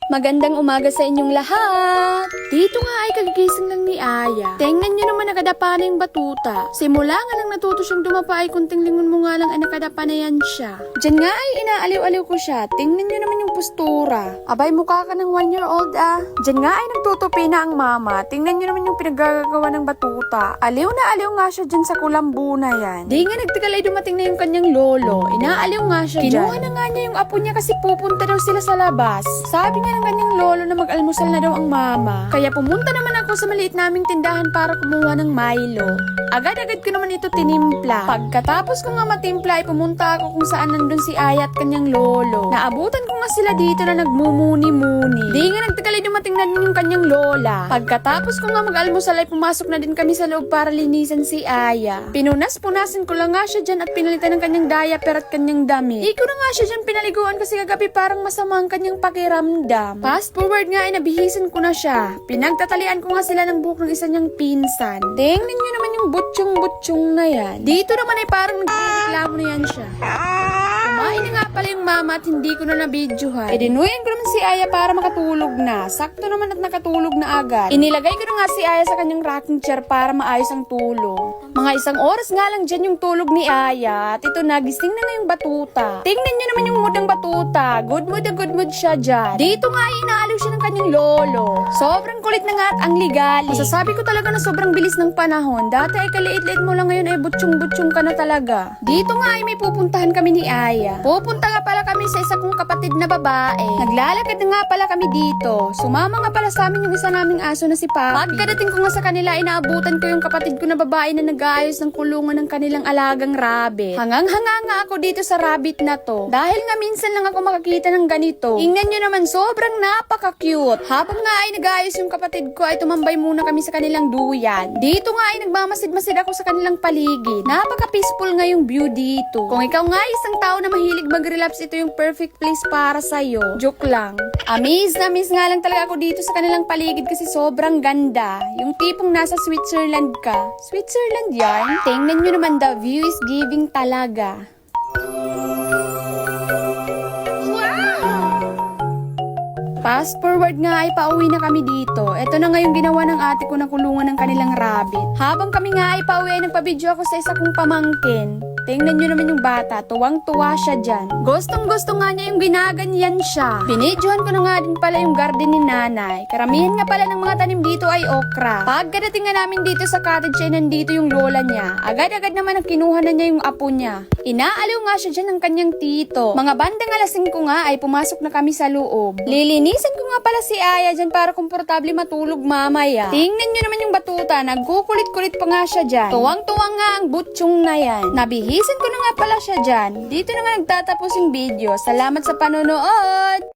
Magandang umaga sa inyong lahat! Dito nga ay kagigising lang ni Aya. Tingnan nyo naman nakadapa na yung batuta. Simula nga nang natuto siyang dumapa ay kunting lingon mo nga lang ay nakadapa na yan siya. Diyan nga ay inaaliw-aliw ko siya. Tingnan nyo naman yung postura. Abay mukha ka ng 1-year-old ah. Diyan nga ay nagtutupi na ang mama. Tingnan nyo naman yung pinaggagawa ng batuta. Aliw na aliw nga siya dyan sa kulambo na yan. Di nga nagtagal ay dumating na yung kanyang lolo. Inaaliw nga siya dyan. Kinuha na nga niya yung apo niya kasi pupunta daw sila sa labas. Sabi nga ng kanyang lolo na mag-almusal na daw ang mama. Kaya pumunta naman ako sa maliit naming tindahan para kumuha ng Milo. Agad-agad ko naman ito tinimpla. Pagkatapos ko nga matimpla ay pumunta ako kung saan nandun si Aya at kanyang lolo. Naabutan ko nga sila dito na nagmumuni-muni. Di nga nagtagal ay dumating na din yung kanyang lola. Pagkatapos ko nga mag-almusal ay pumasok na din kami sa loob para linisan si Aya. Pinunas-punasin ko lang nga siya dyan at pinalitan ng kanyang diaper at kanyang damit. Di ko na nga siya dyan pinaliguan kasi kagabi parang masama ang kanyang pakiramdam. Fast forward nga ay nabihisan ko na siya. Pinagtatalian ko nga sila ng buhok ng isa niyang pinsan. Tingnan nyo naman yung butsyong-butsyong na yan. Dito naman ay parang nagreklamo na yan siya. Kumain na nga pala yung mama at hindi ko na nabidyohan. E dinuyan ko naman si Aya para makatulog na. Sakto naman at nakatulog na agad. Inilagay ko na nga si Aya sa kanyang rocking chair para maayos ang tulog. Mga isang oras nga lang dyan yung tulog ni Aya at ito nagising na yung batuta. Tingnan nyo naman yung mood ng batuta. Good mood na good mood siya dyan. Dito nga ay inaaliw siya ng kanyang lolo. Sobrang kulit na nga at ang ligali. Masasabi ko talaga na sobrang bilis ng panahon. Dati ay kaliit-liit mo lang, ngayon ay butsyong-butsyong ka na talaga. Dito nga ay may pupuntahan kami ni Aya. Pupunta nga pala kami sa isa kong kapatid na babae. Naglalakad na nga pala kami dito. Sumama nga pala sa amin yung isa naming aso na si Papi. Pagkadating ko nga sa kanila, inaabutan ko yung kapatid ko na babae na nag-aayos ng kulungan ng kanilang alagang rabbit. Hangang-hanga nga ako dito sa rabbit na to. Dahil nga minsan lang ako makakita ng ganito. Tingnan nyo naman, sobrang napaka-cute. Habang nga ay nag-aayos yung kapatid ko, ay tumambay muna kami sa kanilang duyan. Dito nga ay nagmamasid-masid ako sa kanilang paligid. Napaka-peaceful nga yung view dito. Kung ikaw nga isang tao na mahilig mag-relapse, ito yung perfect place para sa'yo. Joke lang. Amaze na amaze nga lang talaga ako dito sa kanilang paligid kasi sobrang ganda. Yung tipong nasa Switzerland ka. Switzerland yan? Tingnan nyo naman, the view is giving talaga. Fast forward nga ay pauwi na kami dito. Ito na nga yung ginawa ng ate ko na kulungan ng kanilang rabbit. Habang kami nga ay pauwi ay nagpa-video ako sa isa kong pamangkin. Tingnan nyo naman yung bata, tuwang-tuwa siya dyan. Gustong-gusto nga niya yung ginaganyan siya. Binidyohan ko na nga din pala yung garden ni nanay. Karamihan nga pala ng mga tanim dito ay okra. Pagkadating nga namin dito sa cottage ay nandito yung lola niya. Agad-agad naman ang kinuha na niya yung apo niya. Inaaliw nga siya dyan ng kanyang tito. Mga bandang alasing ko nga ay pumasok na kami sa loob. Lilinisan ko nga pala si Aya dyan para komportable matulog mamaya. Tingnan nyo naman yung batuta, nagkukulit-kulit pa nga siya dyan. Tuwang-tuwang nga ang butsyong na yan. Nabihisan ko na nga pala siya dyan. Dito na nga nagtatapos yung video. Salamat sa panonood!